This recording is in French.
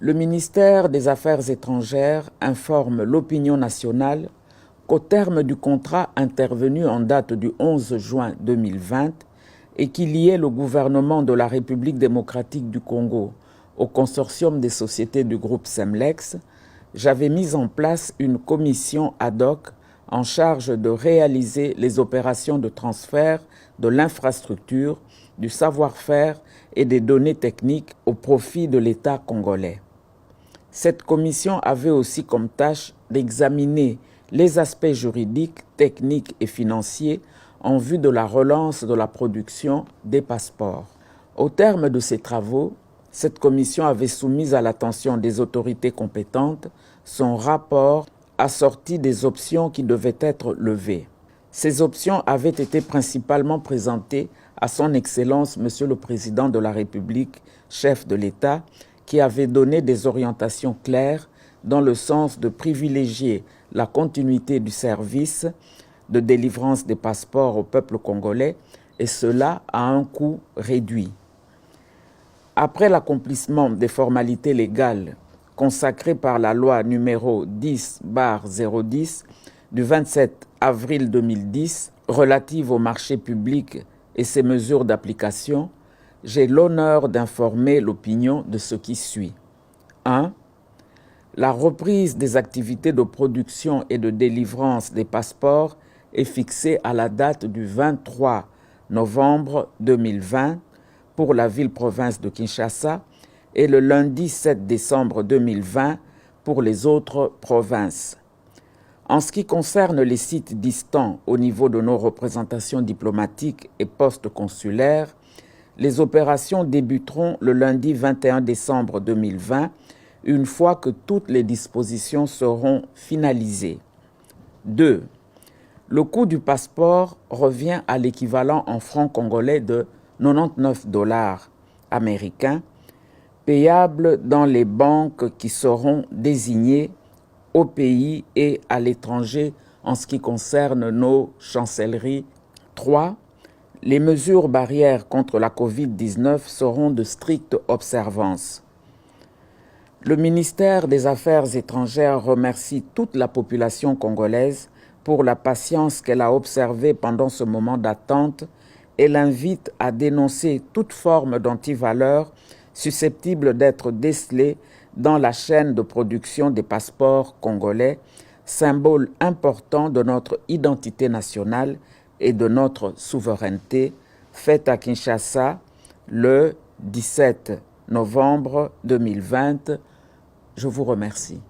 Le ministère des Affaires étrangères informe l'opinion nationale qu'au terme du contrat intervenu en date du 11 juin 2020 et qui liait le gouvernement de la République démocratique du Congo au consortium des sociétés du groupe Semlex, j'avais mis en place une commission ad hoc en charge de réaliser les opérations de transfert de l'infrastructure, du savoir-faire et des données techniques au profit de l'État congolais. Cette commission avait aussi comme tâche d'examiner les aspects juridiques, techniques et financiers en vue de la relance de la production des passeports. Au terme de ces travaux, cette commission avait soumis à l'attention des autorités compétentes son rapport assorti des options qui devaient être levées. Ces options avaient été principalement présentées à son Excellence Monsieur le Président de la République, chef de l'État, qui avait donné des orientations claires dans le sens de privilégier la continuité du service de délivrance des passeports au peuple congolais, et cela à un coût réduit. Après l'accomplissement des formalités légales consacrées par la loi numéro 10/010 du 27 avril 2010 relative au marché public et ses mesures d'application, j'ai l'honneur d'informer l'opinion de ce qui suit. 1. La reprise des activités de production et de délivrance des passeports est fixée à la date du 23 novembre 2020 pour la ville-province de Kinshasa et le lundi 7 décembre 2020 pour les autres provinces. En ce qui concerne les sites distants au niveau de nos représentations diplomatiques et postes consulaires, les opérations débuteront le lundi 21 décembre 2020, une fois que toutes les dispositions seront finalisées. 2. Le coût du passeport revient à l'équivalent en francs congolais de 99 $ américains, payables dans les banques qui seront désignées au pays et à l'étranger en ce qui concerne nos chancelleries. 3. Les mesures barrières contre la COVID-19 seront de stricte observance. Le ministère des Affaires étrangères remercie toute la population congolaise pour la patience qu'elle a observée pendant ce moment d'attente et l'invite à dénoncer toute forme d'antivaleur susceptible d'être décelée dans la chaîne de production des passeports congolais, symbole important de notre identité nationale et de notre souveraineté, faite à Kinshasa le 17 novembre 2020. Je vous remercie.